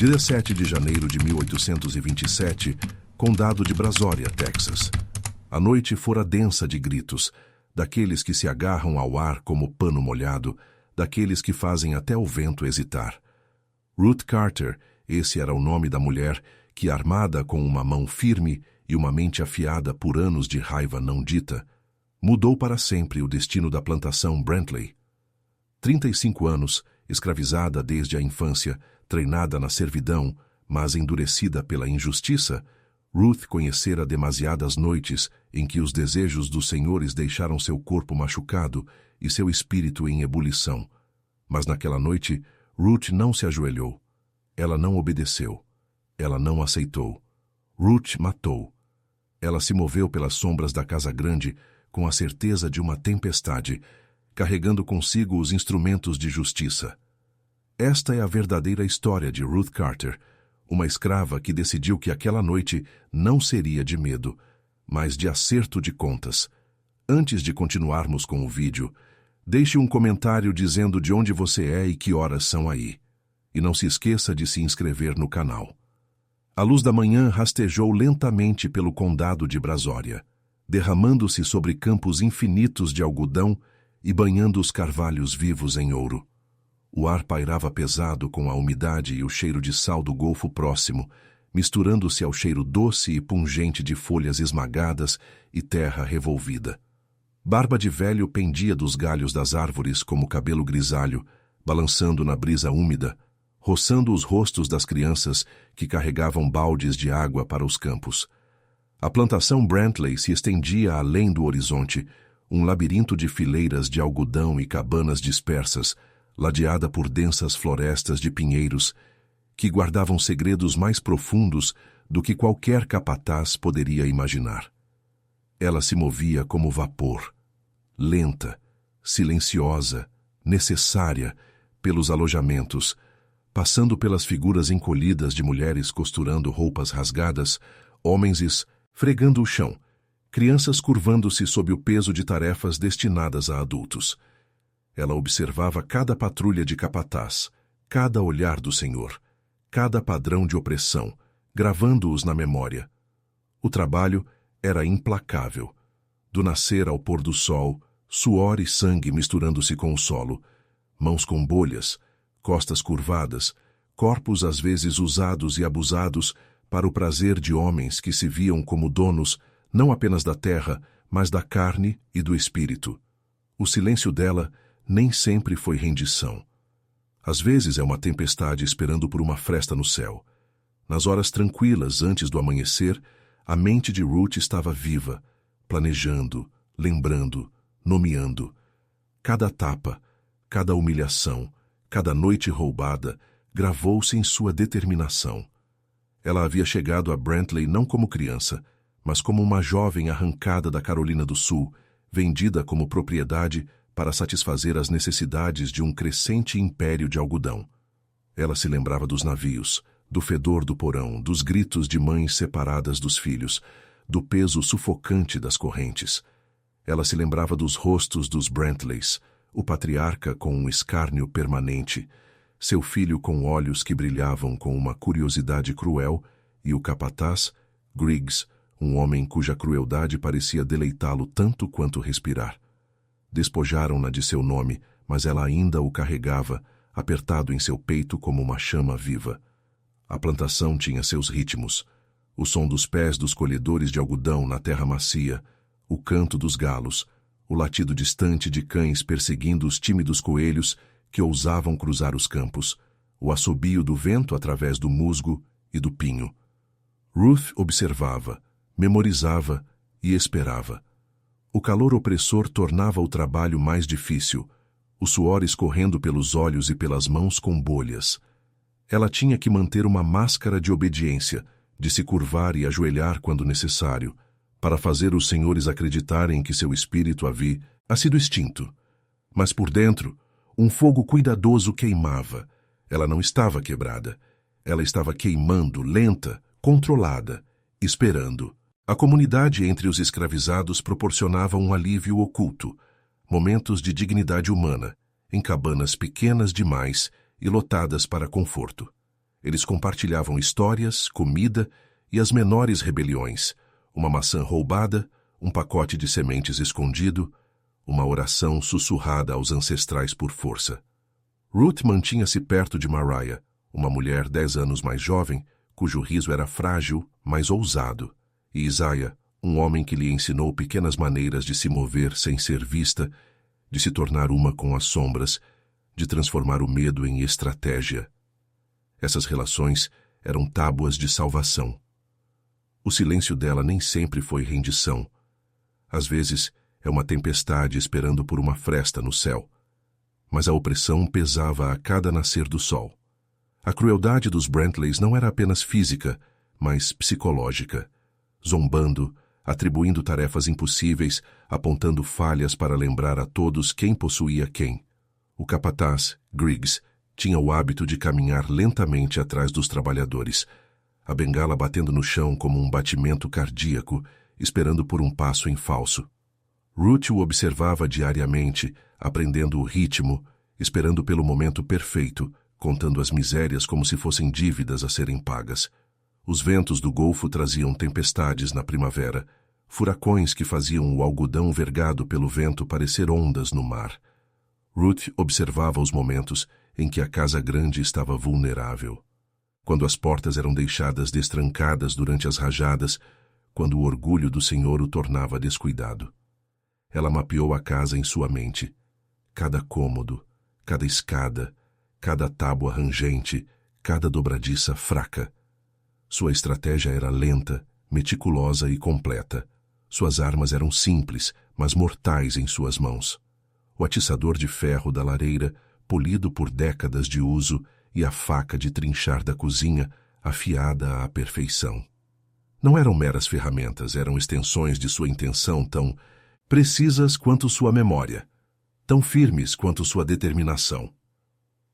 17 de janeiro de 1827, Condado de Brazoria, Texas. A noite fora densa de gritos, daqueles que se agarram ao ar como pano molhado, daqueles que fazem até o vento hesitar. Ruth Carter, esse era o nome da mulher que, armada com uma mão firme e uma mente afiada por anos de raiva não dita, mudou para sempre o destino da plantação Brantley. 35 anos, escravizada desde a infância, treinada na servidão, mas endurecida pela injustiça, Ruth conhecera demasiadas noites em que os desejos dos senhores deixaram seu corpo machucado e seu espírito em ebulição. Mas naquela noite, Ruth não se ajoelhou. Ela não obedeceu. Ela não aceitou. Ruth matou. Ela se moveu pelas sombras da casa grande com a certeza de uma tempestade, carregando consigo os instrumentos de justiça. Esta é a verdadeira história de Ruth Carter, uma escrava que decidiu que aquela noite não seria de medo, mas de acerto de contas. Antes de continuarmos com o vídeo, deixe um comentário dizendo de onde você é e que horas são aí. E não se esqueça de se inscrever no canal. A luz da manhã rastejou lentamente pelo condado de Brazoria, derramando-se sobre campos infinitos de algodão e banhando os carvalhos vivos em ouro. O ar pairava pesado com a umidade e o cheiro de sal do golfo próximo, misturando-se ao cheiro doce e pungente de folhas esmagadas e terra revolvida. Barba de velho pendia dos galhos das árvores como cabelo grisalho, balançando na brisa úmida, roçando os rostos das crianças que carregavam baldes de água para os campos. A plantação Brantley se estendia além do horizonte, um labirinto de fileiras de algodão e cabanas dispersas, ladeada por densas florestas de pinheiros, que guardavam segredos mais profundos do que qualquer capataz poderia imaginar. Ela se movia como vapor, lenta, silenciosa, necessária, pelos alojamentos, passando pelas figuras encolhidas de mulheres costurando roupas rasgadas, homens esfregando o chão, crianças curvando-se sob o peso de tarefas destinadas a adultos. Ela observava cada patrulha de capataz, cada olhar do senhor, cada padrão de opressão, gravando-os na memória. O trabalho era implacável. Do nascer ao pôr do sol, suor e sangue misturando-se com o solo, mãos com bolhas, costas curvadas, corpos às vezes usados e abusados para o prazer de homens que se viam como donos não apenas da terra, mas da carne e do espírito. O silêncio dela nem sempre foi rendição. Às vezes é uma tempestade esperando por uma fresta no céu. Nas horas tranquilas antes do amanhecer, a mente de Ruth estava viva, planejando, lembrando, nomeando. Cada tapa, cada humilhação, cada noite roubada, gravou-se em sua determinação. Ela havia chegado a Brantley não como criança, mas como uma jovem arrancada da Carolina do Sul, vendida como propriedade para satisfazer as necessidades de um crescente império de algodão. Ela se lembrava dos navios, do fedor do porão, dos gritos de mães separadas dos filhos, do peso sufocante das correntes. Ela se lembrava dos rostos dos Brantleys, o patriarca com um escárnio permanente, seu filho com olhos que brilhavam com uma curiosidade cruel e o capataz, Griggs, um homem cuja crueldade parecia deleitá-lo tanto quanto respirar. Despojaram-na de seu nome, mas ela ainda o carregava, apertado em seu peito como uma chama viva. A plantação tinha seus ritmos. O som dos pés dos colhedores de algodão na terra macia, o canto dos galos, o latido distante de cães perseguindo os tímidos coelhos que ousavam cruzar os campos, o assobio do vento através do musgo e do pinho. Ruth observava, memorizava e esperava. O calor opressor tornava o trabalho mais difícil, o suor escorrendo pelos olhos e pelas mãos com bolhas. Ela tinha que manter uma máscara de obediência, de se curvar e ajoelhar quando necessário, para fazer os senhores acreditarem que seu espírito havia sido extinto. Mas por dentro, um fogo cuidadoso queimava. Ela não estava quebrada. Ela estava queimando, lenta, controlada, esperando. A comunidade entre os escravizados proporcionava um alívio oculto, momentos de dignidade humana, em cabanas pequenas demais e lotadas para conforto. Eles compartilhavam histórias, comida e as menores rebeliões, uma maçã roubada, um pacote de sementes escondido, uma oração sussurrada aos ancestrais por força. Ruth mantinha-se perto de Mariah, uma mulher 10 anos mais jovem, cujo riso era frágil, mas ousado, e Isaiah, um homem que lhe ensinou pequenas maneiras de se mover sem ser vista, de se tornar uma com as sombras, de transformar o medo em estratégia. Essas relações eram tábuas de salvação. O silêncio dela nem sempre foi rendição. Às vezes, é uma tempestade esperando por uma fresta no céu. Mas a opressão pesava a cada nascer do sol. A crueldade dos Brantleys não era apenas física, mas psicológica. Zombando, atribuindo tarefas impossíveis, apontando falhas para lembrar a todos quem possuía quem. O capataz, Griggs, tinha o hábito de caminhar lentamente atrás dos trabalhadores, a bengala batendo no chão como um batimento cardíaco, esperando por um passo em falso. Ruth o observava diariamente, aprendendo o ritmo, esperando pelo momento perfeito, contando as misérias como se fossem dívidas a serem pagas. Os ventos do Golfo traziam tempestades na primavera, furacões que faziam o algodão vergado pelo vento parecer ondas no mar. Ruth observava os momentos em que a casa grande estava vulnerável. Quando as portas eram deixadas destrancadas durante as rajadas, quando o orgulho do Senhor o tornava descuidado. Ela mapeou a casa em sua mente. Cada cômodo, cada escada, cada tábua rangente, cada dobradiça fraca. Sua estratégia era lenta, meticulosa e completa. Suas armas eram simples, mas mortais em suas mãos. O atiçador de ferro da lareira, polido por décadas de uso, e a faca de trinchar da cozinha, afiada à perfeição. Não eram meras ferramentas, eram extensões de sua intenção tão precisas quanto sua memória, tão firmes quanto sua determinação.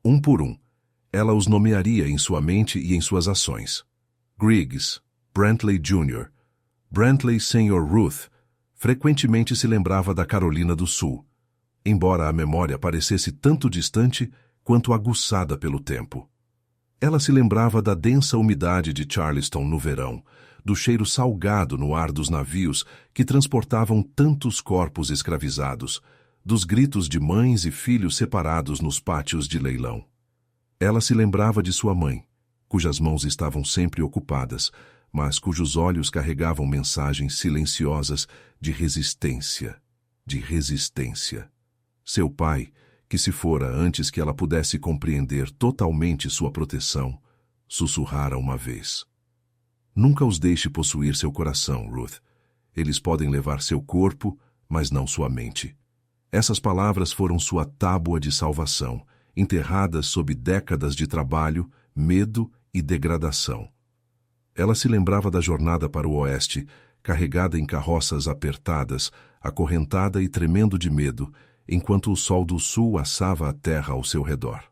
Um por um, ela os nomearia em sua mente e em suas ações. Griggs, Brantley Jr., Brantley Sr. Ruth, frequentemente se lembrava da Carolina do Sul, embora a memória parecesse tanto distante quanto aguçada pelo tempo. Ela se lembrava da densa umidade de Charleston no verão, do cheiro salgado no ar dos navios que transportavam tantos corpos escravizados, dos gritos de mães e filhos separados nos pátios de leilão. Ela se lembrava de sua mãe, cujas mãos estavam sempre ocupadas, mas cujos olhos carregavam mensagens silenciosas de resistência, de resistência. Seu pai, que se fora antes que ela pudesse compreender totalmente sua proteção, sussurrara uma vez: "Nunca os deixe possuir seu coração, Ruth. Eles podem levar seu corpo, mas não sua mente." Essas palavras foram sua tábua de salvação, enterradas sob décadas de trabalho, medo e degradação. Ela se lembrava da jornada para o oeste, carregada em carroças apertadas, acorrentada e tremendo de medo, enquanto o sol do sul assava a terra ao seu redor.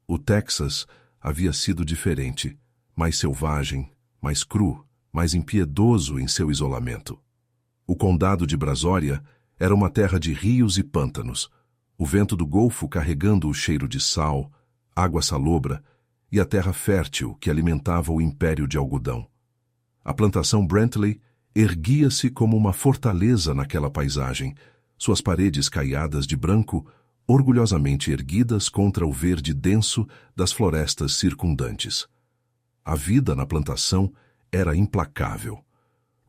O Texas havia sido diferente, mais selvagem, mais cru, mais impiedoso em seu isolamento. O condado de Brasória era uma terra de rios e pântanos, o vento do Golfo carregando o cheiro de sal, água salobra e a terra fértil que alimentava o império de algodão. A plantação Brantley erguia-se como uma fortaleza naquela paisagem, suas paredes caiadas de branco, orgulhosamente erguidas contra o verde denso das florestas circundantes. A vida na plantação era implacável.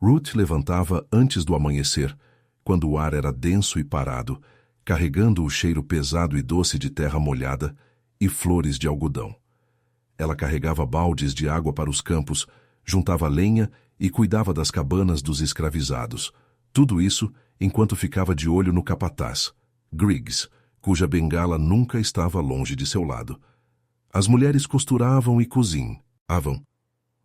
Ruth levantava antes do amanhecer, quando o ar era denso e parado, carregando o cheiro pesado e doce de terra molhada e flores de algodão. Ela carregava baldes de água para os campos, juntava lenha e cuidava das cabanas dos escravizados. Tudo isso enquanto ficava de olho no capataz, Griggs, cuja bengala nunca estava longe de seu lado. As mulheres costuravam e cozinhavam.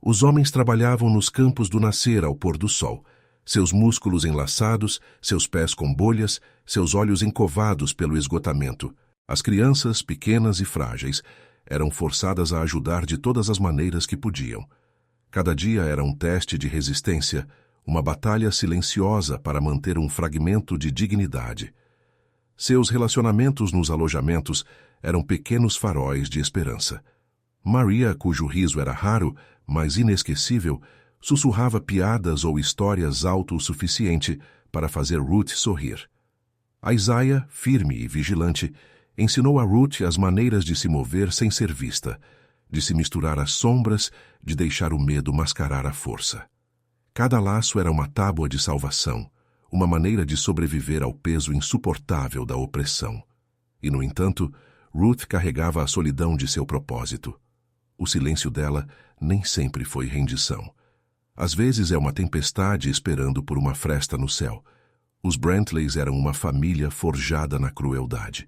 Os homens trabalhavam nos campos do nascer ao pôr do sol, seus músculos enlaçados, seus pés com bolhas, seus olhos encovados pelo esgotamento. As crianças, pequenas e frágeis, eram forçadas a ajudar de todas as maneiras que podiam. Cada dia era um teste de resistência, uma batalha silenciosa para manter um fragmento de dignidade. Seus relacionamentos nos alojamentos eram pequenos faróis de esperança. Maria, cujo riso era raro, mas inesquecível, sussurrava piadas ou histórias alto o suficiente para fazer Ruth sorrir. Isaiah, firme e vigilante, ensinou a Ruth as maneiras de se mover sem ser vista, de se misturar às sombras, de deixar o medo mascarar a força. Cada laço era uma tábua de salvação, uma maneira de sobreviver ao peso insuportável da opressão. E, no entanto, Ruth carregava a solidão de seu propósito. O silêncio dela nem sempre foi rendição. Às vezes é uma tempestade esperando por uma fresta no céu. Os Brantleys eram uma família forjada na crueldade.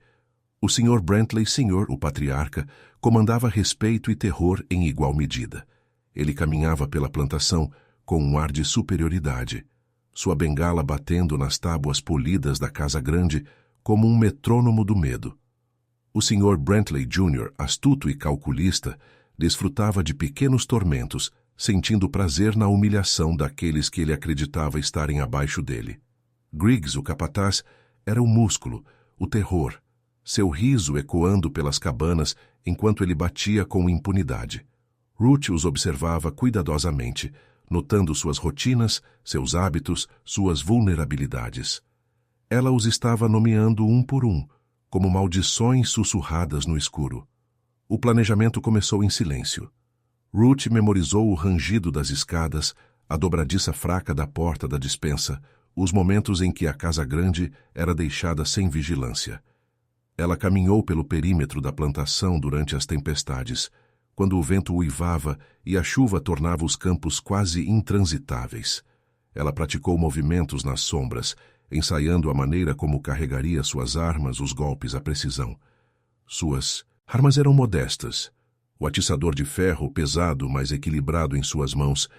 O Sr. Brantley Sr., o patriarca, comandava respeito e terror em igual medida. Ele caminhava pela plantação com um ar de superioridade, sua bengala batendo nas tábuas polidas da casa grande como um metrônomo do medo. O Sr. Brantley Jr., astuto e calculista, desfrutava de pequenos tormentos, sentindo prazer na humilhação daqueles que ele acreditava estarem abaixo dele. Griggs, o capataz, era o músculo, o terror, seu riso ecoando pelas cabanas enquanto ele batia com impunidade. Ruth os observava cuidadosamente, notando suas rotinas, seus hábitos, suas vulnerabilidades. Ela os estava nomeando um por um, como maldições sussurradas no escuro. O planejamento começou em silêncio. Ruth memorizou o rangido das escadas, a dobradiça fraca da porta da despensa, os momentos em que a casa grande era deixada sem vigilância. Ela caminhou pelo perímetro da plantação durante as tempestades, quando o vento uivava e a chuva tornava os campos quase intransitáveis. Ela praticou movimentos nas sombras, ensaiando a maneira como carregaria suas armas, os golpes à precisão. Suas armas eram modestas. O atiçador de ferro pesado, mas equilibrado em suas mãos,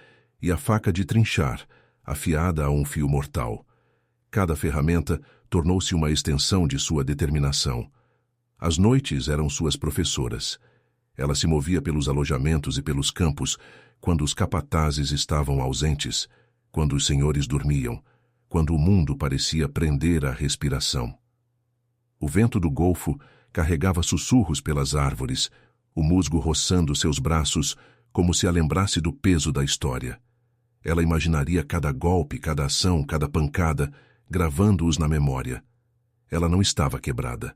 e a faca de trinchar, afiada a um fio mortal. Cada ferramenta tornou-se uma extensão de sua determinação. As noites eram suas professoras. Ela se movia pelos alojamentos e pelos campos, quando os capatazes estavam ausentes, quando os senhores dormiam, quando o mundo parecia prender a respiração. O vento do golfo carregava sussurros pelas árvores, o musgo roçando seus braços como se a lembrasse do peso da história. Ela imaginaria cada golpe, cada ação, cada pancada, gravando-os na memória. Ela não estava quebrada.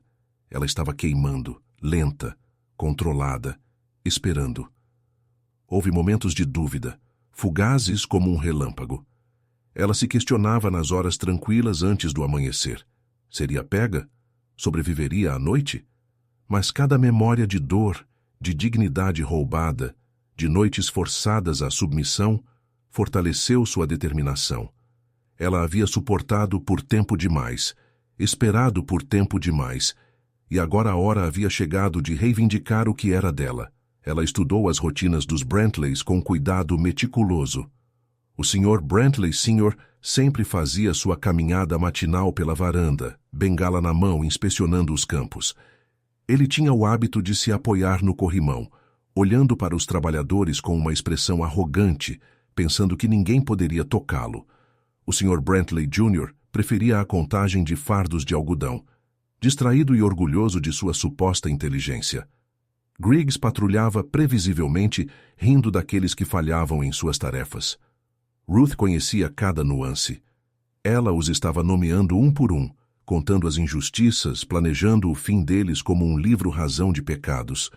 Ela estava queimando, lenta, controlada, esperando. Houve momentos de dúvida, fugazes como um relâmpago. Ela se questionava nas horas tranquilas antes do amanhecer. Seria pega? Sobreviveria à noite? Mas cada memória de dor, de dignidade roubada, de noites forçadas à submissão, fortaleceu sua determinação. Ela havia suportado por tempo demais, esperado por tempo demais, e agora a hora havia chegado de reivindicar o que era dela. Ela estudou as rotinas dos Brantleys com cuidado meticuloso. O Sr. Brantley Sr. sempre fazia sua caminhada matinal pela varanda, bengala na mão, inspecionando os campos. Ele tinha o hábito de se apoiar no corrimão, olhando para os trabalhadores com uma expressão arrogante, pensando que ninguém poderia tocá-lo. O Sr. Brantley Jr. preferia a contagem de fardos de algodão, distraído e orgulhoso de sua suposta inteligência. Griggs patrulhava previsivelmente, rindo daqueles que falhavam em suas tarefas. Ruth conhecia cada nuance. Ela os estava nomeando um por um, contando as injustiças, planejando o fim deles como um livro-razão de pecados.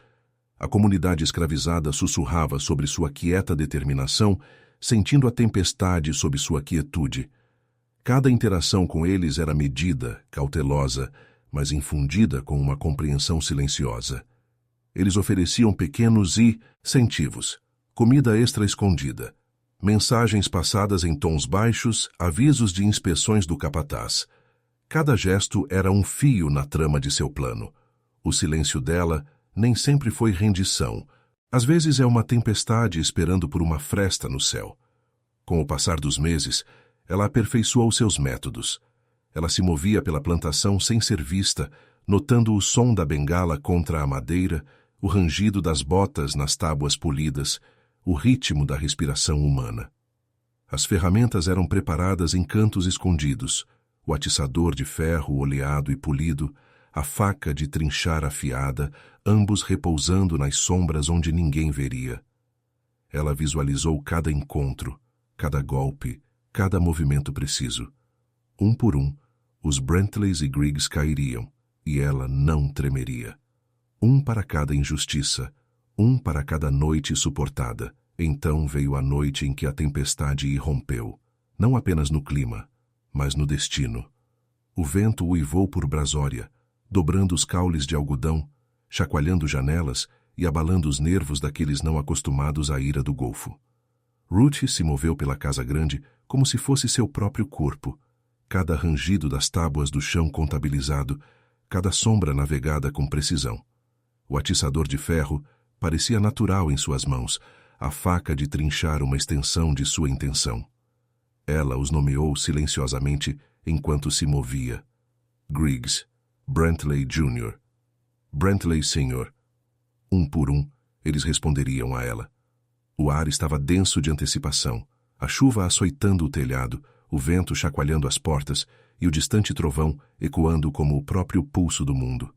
A comunidade escravizada sussurrava sobre sua quieta determinação, sentindo a tempestade sob sua quietude. Cada interação com eles era medida, cautelosa, mas infundida com uma compreensão silenciosa. Eles ofereciam pequenos incentivos, comida extra escondida, mensagens passadas em tons baixos, avisos de inspeções do capataz. Cada gesto era um fio na trama de seu plano. O silêncio dela nem sempre foi rendição. Às vezes é uma tempestade esperando por uma fresta no céu. Com o passar dos meses, ela aperfeiçoou seus métodos. Ela se movia pela plantação sem ser vista, notando o som da bengala contra a madeira, o rangido das botas nas tábuas polidas, o ritmo da respiração humana. As ferramentas eram preparadas em cantos escondidos, o atiçador de ferro oleado e polido, a faca de trinchar afiada, ambos repousando nas sombras onde ninguém veria. Ela visualizou cada encontro, cada golpe, cada movimento preciso. Um por um, os Brentleys e Griggs cairiam, e ela não tremeria. Um para cada injustiça, um para cada noite suportada. Então veio a noite em que a tempestade irrompeu, não apenas no clima, mas no destino. O vento uivou por Brasória, dobrando os caules de algodão, chacoalhando janelas e abalando os nervos daqueles não acostumados à ira do Golfo. Ruth se moveu pela casa grande como se fosse seu próprio corpo, cada rangido das tábuas do chão contabilizado, cada sombra navegada com precisão. O atiçador de ferro parecia natural em suas mãos, a faca de trinchar uma extensão de sua intenção. Ela os nomeou silenciosamente enquanto se movia. Griggs, Brentley Jr., Brentley Sr. Um por um, eles responderiam a ela. O ar estava denso de antecipação, a chuva açoitando o telhado, o vento chacoalhando as portas e o distante trovão ecoando como o próprio pulso do mundo.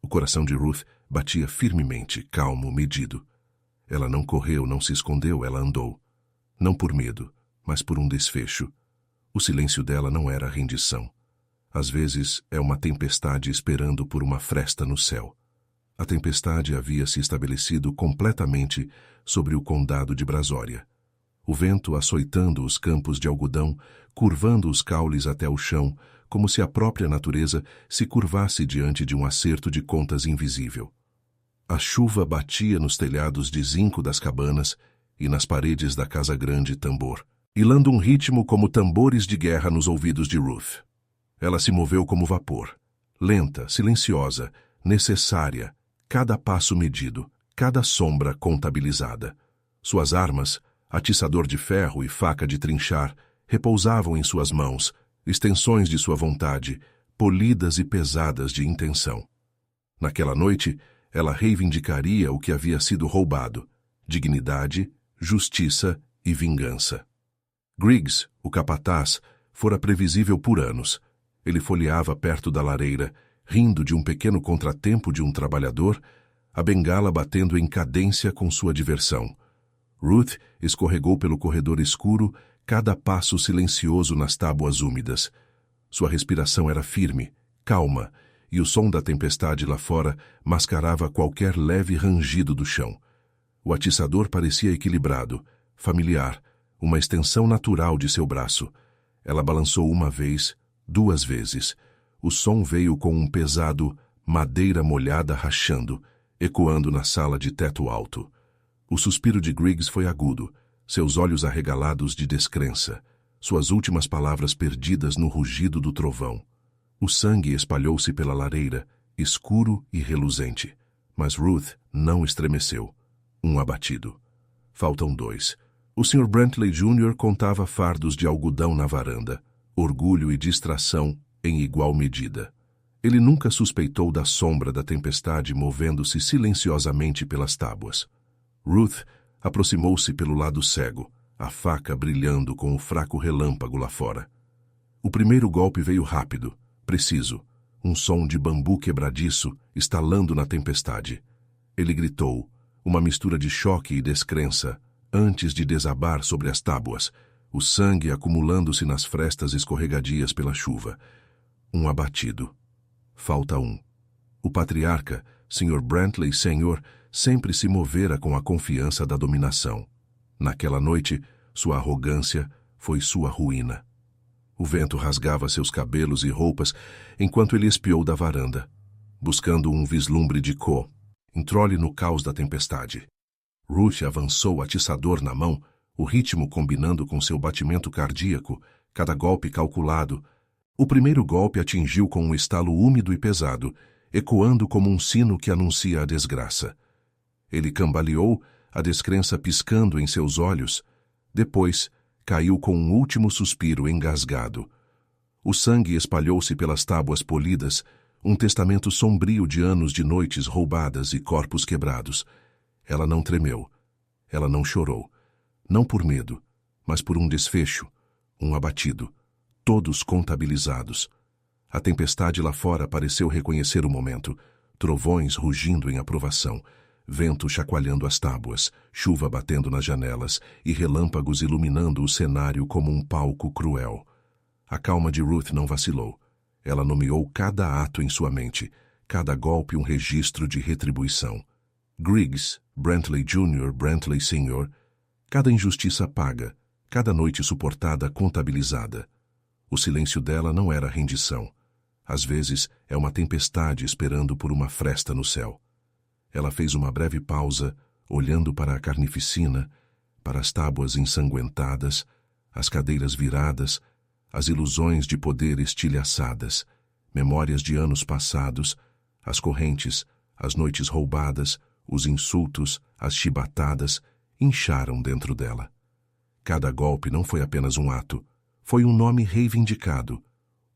O coração de Ruth batia firmemente, calmo, medido. Ela não correu, não se escondeu, ela andou. Não por medo, mas por um desfecho. O silêncio dela não era rendição. Às vezes é uma tempestade esperando por uma fresta no céu. A tempestade havia se estabelecido completamente sobre o condado de Brasória. O vento açoitando os campos de algodão, curvando os caules até o chão, como se a própria natureza se curvasse diante de um acerto de contas invisível. A chuva batia nos telhados de zinco das cabanas e nas paredes da casa grande tambor, hilando um ritmo como tambores de guerra nos ouvidos de Ruth. Ela se moveu como vapor, lenta, silenciosa, necessária, cada passo medido, cada sombra contabilizada. Suas armas, atiçador de ferro e faca de trinchar, repousavam em suas mãos, extensões de sua vontade, polidas e pesadas de intenção. Naquela noite, ela reivindicaria o que havia sido roubado: dignidade, justiça e vingança. Griggs, o capataz, fora previsível por anos. Ele folheava perto da lareira, rindo de um pequeno contratempo de um trabalhador, a bengala batendo em cadência com sua diversão. Ruth escorregou pelo corredor escuro, cada passo silencioso nas tábuas úmidas. Sua respiração era firme, calma, e o som da tempestade lá fora mascarava qualquer leve rangido do chão. O atiçador parecia equilibrado, familiar, uma extensão natural de seu braço. Ela balançou uma vez, 2 vezes. O som veio com um pesado madeira molhada rachando, ecoando na sala de teto alto. O suspiro de Griggs foi agudo, seus olhos arregalados de descrença, suas últimas palavras perdidas no rugido do trovão. O sangue espalhou-se pela lareira, escuro e reluzente. Mas Ruth não estremeceu. Um abatido. Faltam 2. O Sr. Brentley Jr. contava fardos de algodão na varanda, orgulho e distração em igual medida. Ele nunca suspeitou da sombra da tempestade movendo-se silenciosamente pelas tábuas. Ruth aproximou-se pelo lado cego, a faca brilhando com o fraco relâmpago lá fora. O primeiro golpe veio rápido, preciso, um som de bambu quebradiço estalando na tempestade. Ele gritou, uma mistura de choque e descrença, antes de desabar sobre as tábuas, o sangue acumulando-se nas frestas escorregadias pela chuva. Um abatido. Falta 1. O patriarca, Sr. Brentley Sr., sempre se movera com a confiança da dominação. Naquela noite, sua arrogância foi sua ruína. O vento rasgava seus cabelos e roupas enquanto ele espiou da varanda, buscando um vislumbre de entrole no caos da tempestade. Ruth avançou atiçador na mão, o ritmo combinando com seu batimento cardíaco, cada golpe calculado. O primeiro golpe atingiu com um estalo úmido e pesado, ecoando como um sino que anuncia a desgraça. Ele cambaleou, a descrença piscando em seus olhos. Depois, caiu com um último suspiro engasgado. O sangue espalhou-se pelas tábuas polidas, um testamento sombrio de anos de noites roubadas e corpos quebrados. Ela não tremeu. Ela não chorou. Não por medo, mas por um desfecho, um abatido. Todos contabilizados. A tempestade lá fora pareceu reconhecer o momento, trovões rugindo em aprovação, vento chacoalhando as tábuas, chuva batendo nas janelas e relâmpagos iluminando o cenário como um palco cruel. A calma de Ruth não vacilou. Ela nomeou cada ato em sua mente, cada golpe um registro de retribuição. Griggs, Brantley Jr., Brantley Sr., cada injustiça paga, cada noite suportada contabilizada. O silêncio dela não era rendição. Às vezes é uma tempestade esperando por uma fresta no céu. Ela fez uma breve pausa, olhando para a carnificina, para as tábuas ensanguentadas, as cadeiras viradas, as ilusões de poder estilhaçadas, memórias de anos passados, as correntes, as noites roubadas, os insultos, as chibatadas, incharam dentro dela. Cada golpe não foi apenas um ato, foi um nome reivindicado.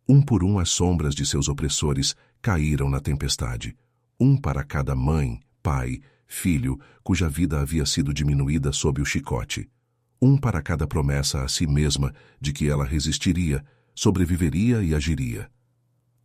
Um por um as sombras de seus opressores caíram na tempestade, um para cada mãe, pai, filho, cuja vida havia sido diminuída sob o chicote. Um para cada promessa a si mesma de que ela resistiria, sobreviveria e agiria.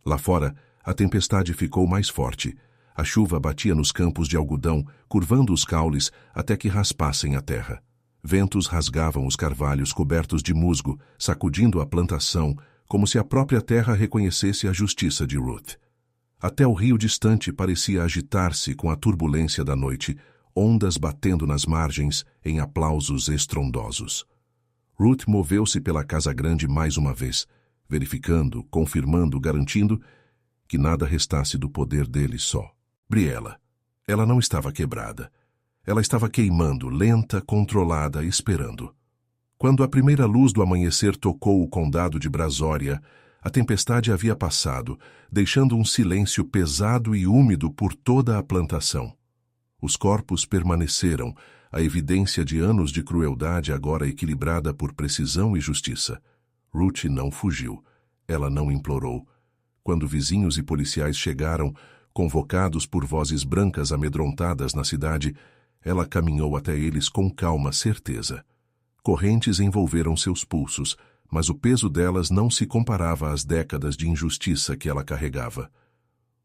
Lá fora, a tempestade ficou mais forte. A chuva batia nos campos de algodão, curvando os caules até que raspassem a terra. Ventos rasgavam os carvalhos cobertos de musgo, sacudindo a plantação, como se a própria terra reconhecesse a justiça de Ruth. Até o rio distante parecia agitar-se com a turbulência da noite, ondas batendo nas margens em aplausos estrondosos. Ruth moveu-se pela casa grande mais uma vez, verificando, confirmando, garantindo que nada restasse do poder dele só. Briella. Ela não estava quebrada. Ela estava queimando, lenta, controlada, esperando. Quando a primeira luz do amanhecer tocou o condado de Brasória, a tempestade havia passado, deixando um silêncio pesado e úmido por toda a plantação. Os corpos permaneceram, a evidência de anos de crueldade agora equilibrada por precisão e justiça. Ruth não fugiu. Ela não implorou. Quando vizinhos e policiais chegaram, convocados por vozes brancas amedrontadas na cidade, ela caminhou até eles com calma certeza. Correntes envolveram seus pulsos, mas o peso delas não se comparava às décadas de injustiça que ela carregava.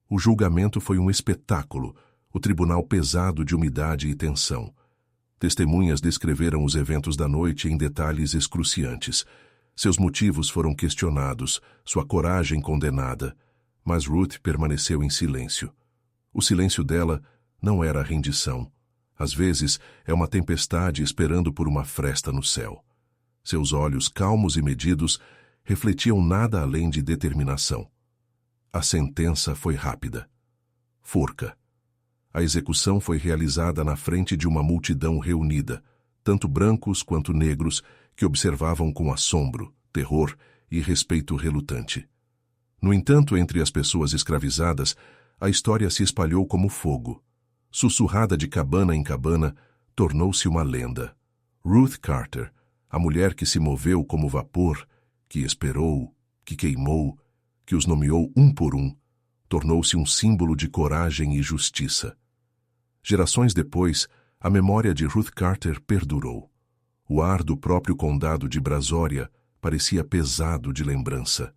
O julgamento foi um espetáculo, o tribunal pesado de umidade e tensão. Testemunhas descreveram os eventos da noite em detalhes excruciantes. Seus motivos foram questionados, sua coragem condenada, mas Ruth permaneceu em silêncio. O silêncio dela não era rendição. Às vezes, é uma tempestade esperando por uma fresta no céu. Seus olhos, calmos e medidos, refletiam nada além de determinação. A sentença foi rápida. Forca. A execução foi realizada na frente de uma multidão reunida, tanto brancos quanto negros, que observavam com assombro, terror e respeito relutante. No entanto, entre as pessoas escravizadas, a história se espalhou como fogo. Sussurrada de cabana em cabana, tornou-se uma lenda. Ruth Carter, a mulher que se moveu como vapor, que esperou, que queimou, que os nomeou um por um, tornou-se um símbolo de coragem e justiça. Gerações depois, a memória de Ruth Carter perdurou. O ar do próprio condado de Brasória parecia pesado de lembrança.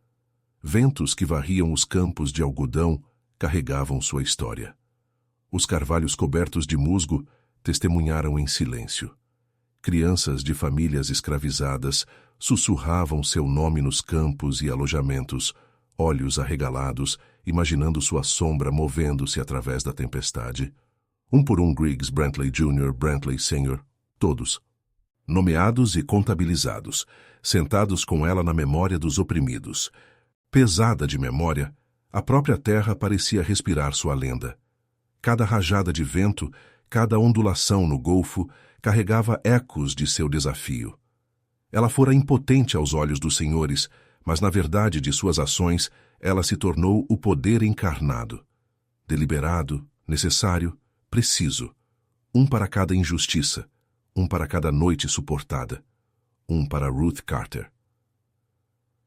Ventos que varriam os campos de algodão carregavam sua história. Os carvalhos cobertos de musgo testemunharam em silêncio. Crianças de famílias escravizadas sussurravam seu nome nos campos e alojamentos, olhos arregalados, imaginando sua sombra movendo-se através da tempestade. Um por um Griggs, Brantley Jr., Brantley Sr., todos, nomeados e contabilizados, sentados com ela na memória dos oprimidos. Pesada de memória, a própria terra parecia respirar sua lenda. Cada rajada de vento, cada ondulação no golfo, carregava ecos de seu desafio. Ela fora impotente aos olhos dos senhores, mas na verdade de suas ações, ela se tornou o poder encarnado. Deliberado, necessário, preciso. Um para cada injustiça, um para cada noite suportada, um para Ruth Carter.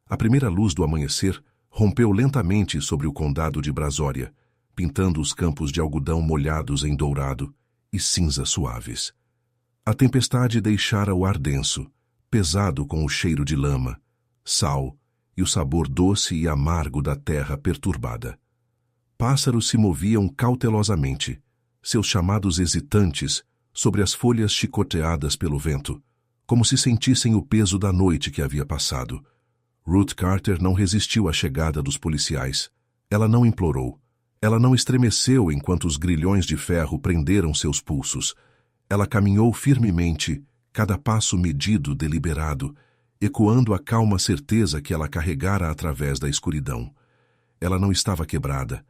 A primeira luz do amanhecer rompeu lentamente sobre o condado de Brasória, pintando os campos de algodão molhados em dourado e cinzas suaves. A tempestade deixara o ar denso, pesado com o cheiro de lama, sal e o sabor doce e amargo da terra perturbada. Pássaros se moviam cautelosamente, seus chamados hesitantes, sobre as folhas chicoteadas pelo vento, como se sentissem o peso da noite que havia passado. Ruth Carter não resistiu à chegada dos policiais. Ela não implorou. Ela não estremeceu enquanto os grilhões de ferro prenderam seus pulsos. Ela caminhou firmemente, cada passo medido, deliberado, ecoando a calma certeza que ela carregara através da escuridão. Ela não estava quebrada.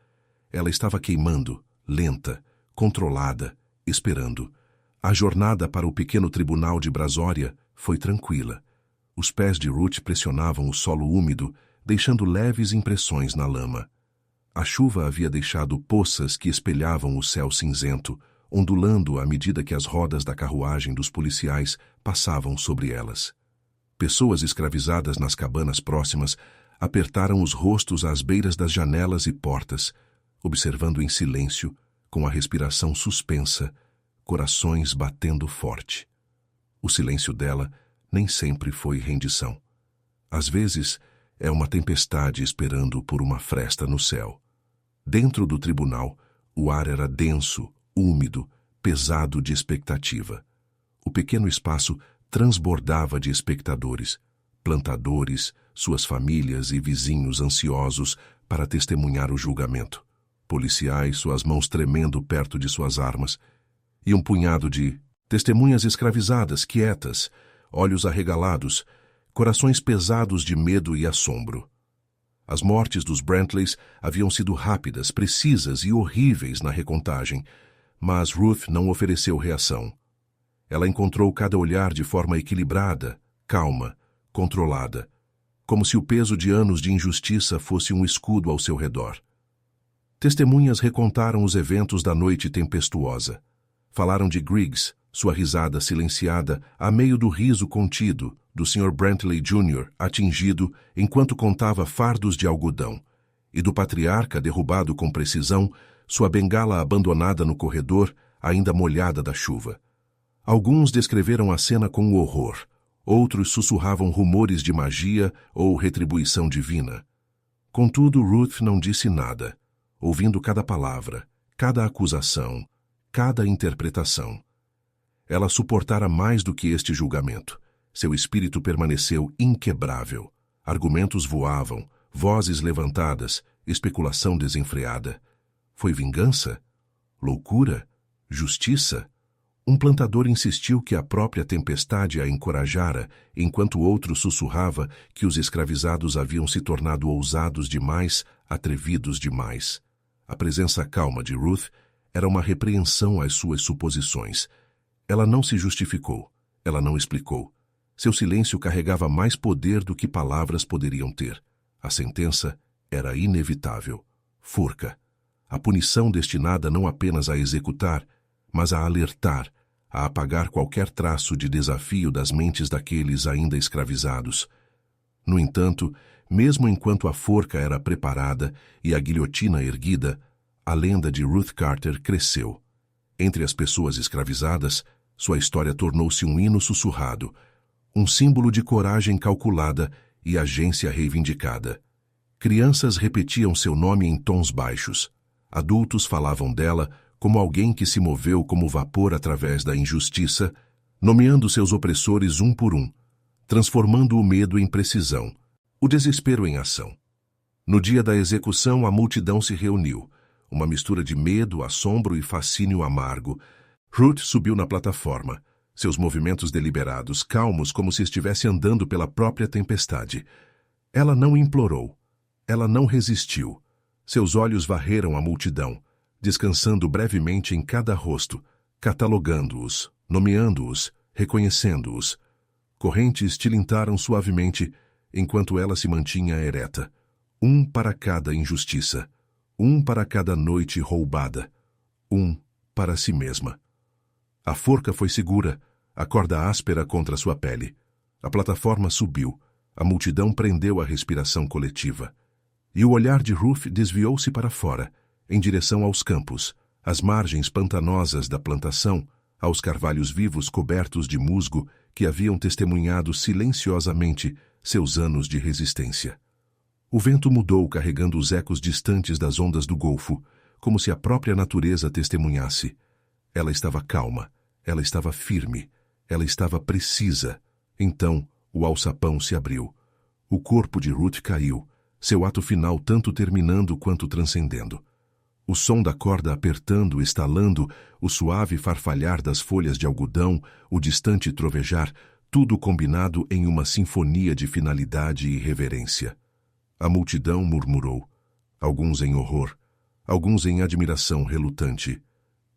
Ela estava queimando, lenta, controlada, esperando. A jornada para o pequeno tribunal de Brasória foi tranquila. Os pés de Ruth pressionavam o solo úmido, deixando leves impressões na lama. A chuva havia deixado poças que espelhavam o céu cinzento, ondulando à medida que as rodas da carruagem dos policiais passavam sobre elas. Pessoas escravizadas nas cabanas próximas apertaram os rostos às beiras das janelas e portas, observando em silêncio, com a respiração suspensa, corações batendo forte. O silêncio dela nem sempre foi rendição. Às vezes, é uma tempestade esperando por uma fresta no céu. Dentro do tribunal, o ar era denso, úmido, pesado de expectativa. O pequeno espaço transbordava de espectadores, plantadores, suas famílias e vizinhos ansiosos para testemunhar o julgamento. Policiais, suas mãos tremendo perto de suas armas, e um punhado de testemunhas escravizadas, quietas, olhos arregalados, corações pesados de medo e assombro. As mortes dos Brantleys haviam sido rápidas, precisas e horríveis na recontagem, mas Ruth não ofereceu reação. Ela encontrou cada olhar de forma equilibrada, calma, controlada, como se o peso de anos de injustiça fosse um escudo ao seu redor. Testemunhas recontaram os eventos da noite tempestuosa. Falaram de Griggs, sua risada silenciada a meio do riso contido do Sr. Brantley Jr., atingido enquanto contava fardos de algodão, e do patriarca derrubado com precisão, sua bengala abandonada no corredor, ainda molhada da chuva. Alguns descreveram a cena com horror, outros sussurravam rumores de magia ou retribuição divina. Contudo, Ruth não disse nada, ouvindo cada palavra, cada acusação, cada interpretação. Ela suportara mais do que este julgamento. Seu espírito permaneceu inquebrável. Argumentos voavam, vozes levantadas, especulação desenfreada. Foi vingança? Loucura? Justiça? Um plantador insistiu que a própria tempestade a encorajara, enquanto outro sussurrava que os escravizados haviam se tornado ousados demais, atrevidos demais. A presença calma de Ruth era uma repreensão às suas suposições. Ela não se justificou, ela não explicou. Seu silêncio carregava mais poder do que palavras poderiam ter. A sentença era inevitável. Forca. A punição destinada não apenas a executar, mas a alertar, a apagar qualquer traço de desafio das mentes daqueles ainda escravizados. No entanto, mesmo enquanto a forca era preparada e a guilhotina erguida, a lenda de Ruth Carter cresceu. Entre as pessoas escravizadas, sua história tornou-se um hino sussurrado, um símbolo de coragem calculada e agência reivindicada. Crianças repetiam seu nome em tons baixos. Adultos falavam dela como alguém que se moveu como vapor através da injustiça, nomeando seus opressores um por um, transformando o medo em precisão, o desespero em ação. No dia da execução, a multidão se reuniu, uma mistura de medo, assombro e fascínio amargo. Ruth subiu na plataforma, seus movimentos deliberados, calmos como se estivesse andando pela própria tempestade. Ela não implorou, ela não resistiu. Seus olhos varreram a multidão, descansando brevemente em cada rosto, catalogando-os, nomeando-os, reconhecendo-os. Correntes tilintaram suavemente, enquanto ela se mantinha ereta. Um para cada injustiça, um para cada noite roubada, um para si mesma. A forca foi segura, a corda áspera contra sua pele. A plataforma subiu, a multidão prendeu a respiração coletiva. E o olhar de Ruth desviou-se para fora, em direção aos campos, às margens pantanosas da plantação, aos carvalhos vivos cobertos de musgo que haviam testemunhado silenciosamente seus anos de resistência. O vento mudou carregando os ecos distantes das ondas do Golfo, como se a própria natureza testemunhasse. Ela estava calma, ela estava firme, ela estava precisa. Então, o alçapão se abriu. O corpo de Ruth caiu, seu ato final tanto terminando quanto transcendendo. O som da corda apertando, estalando, o suave farfalhar das folhas de algodão, o distante trovejar, tudo combinado em uma sinfonia de finalidade e reverência. A multidão murmurou, alguns em horror, alguns em admiração relutante.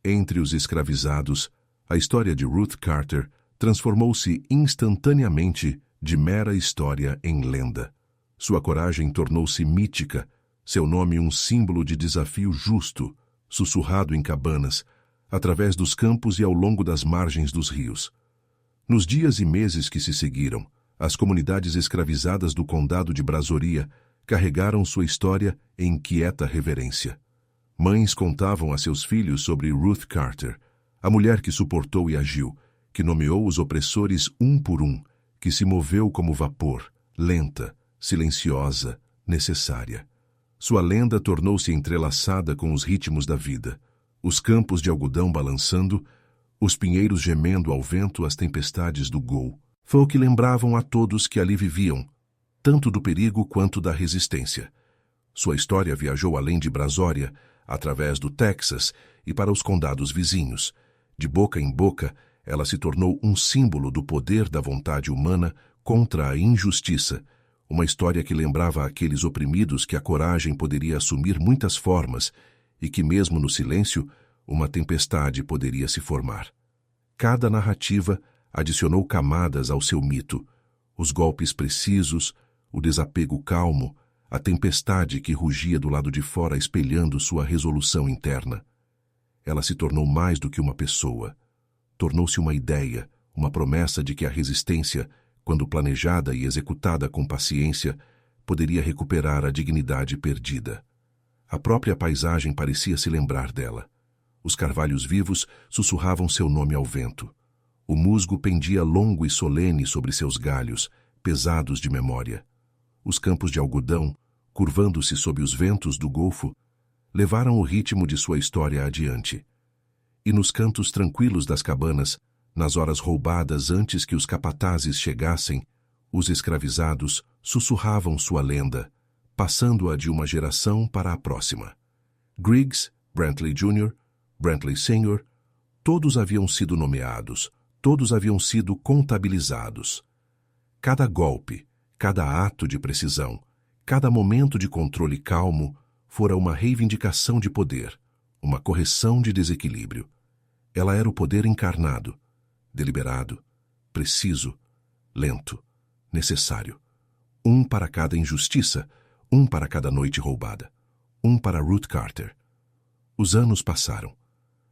Entre os escravizados, a história de Ruth Carter transformou-se instantaneamente de mera história em lenda. Sua coragem tornou-se mítica, seu nome um símbolo de desafio justo, sussurrado em cabanas, através dos campos e ao longo das margens dos rios. Nos dias e meses que se seguiram, as comunidades escravizadas do condado de Brazoria carregaram sua história em quieta reverência. Mães contavam a seus filhos sobre Ruth Carter, a mulher que suportou e agiu, que nomeou os opressores um por um, que se moveu como vapor, lenta, silenciosa, necessária. Sua lenda tornou-se entrelaçada com os ritmos da vida, os campos de algodão balançando, os pinheiros gemendo ao vento as tempestades do Gol. Foi o que lembravam a todos que ali viviam, tanto do perigo quanto da resistência. Sua história viajou além de Brazoria, através do Texas e para os condados vizinhos. De boca em boca, ela se tornou um símbolo do poder da vontade humana contra a injustiça, uma história que lembrava àqueles oprimidos que a coragem poderia assumir muitas formas e que, mesmo no silêncio, uma tempestade poderia se formar. Cada narrativa adicionou camadas ao seu mito, os golpes precisos, o desapego calmo, a tempestade que rugia do lado de fora espelhando sua resolução interna. Ela se tornou mais do que uma pessoa. Tornou-se uma ideia, uma promessa de que a resistência, quando planejada e executada com paciência, poderia recuperar a dignidade perdida. A própria paisagem parecia se lembrar dela. Os carvalhos vivos sussurravam seu nome ao vento. O musgo pendia longo e solene sobre seus galhos, pesados de memória. Os campos de algodão, curvando-se sob os ventos do Golfo, levaram o ritmo de sua história adiante. E nos cantos tranquilos das cabanas, nas horas roubadas antes que os capatazes chegassem, os escravizados sussurravam sua lenda, passando-a de uma geração para a próxima. Griggs, Brantley Jr., Brantley Sr., todos haviam sido nomeados, todos haviam sido contabilizados. Cada golpe, cada ato de precisão, cada momento de controle calmo fora uma reivindicação de poder, uma correção de desequilíbrio. Ela era o poder encarnado, deliberado, preciso, lento, necessário. Um para cada injustiça, um para cada noite roubada, um para Ruth Carter. Os anos passaram.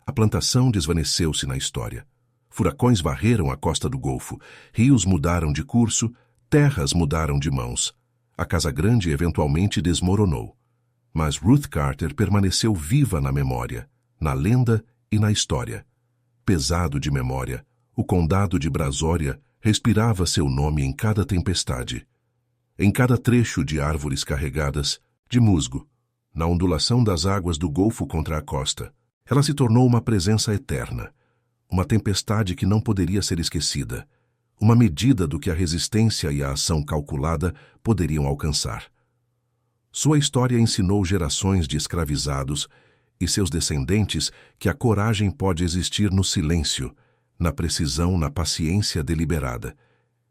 A plantação desvaneceu-se na história. Furacões varreram a costa do Golfo, rios mudaram de curso, terras mudaram de mãos. A Casa Grande eventualmente desmoronou. Mas Ruth Carter permaneceu viva na memória, na lenda e na história. Pesado de memória, o condado de Brazoria respirava seu nome em cada tempestade. Em cada trecho de árvores carregadas, de musgo, na ondulação das águas do Golfo contra a costa, ela se tornou uma presença eterna, uma tempestade que não poderia ser esquecida, uma medida do que a resistência e a ação calculada poderiam alcançar. Sua história ensinou gerações de escravizados e seus descendentes que a coragem pode existir no silêncio, na precisão, na paciência deliberada,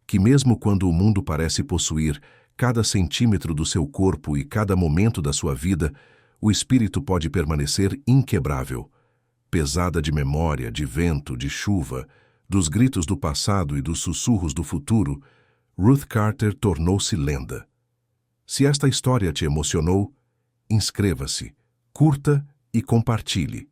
que mesmo quando o mundo parece possuir cada centímetro do seu corpo e cada momento da sua vida, o espírito pode permanecer inquebrável. Pesada de memória, de vento, de chuva, dos gritos do passado e dos sussurros do futuro, Ruth Carter tornou-se lenda. Se esta história te emocionou, inscreva-se, curta e compartilhe.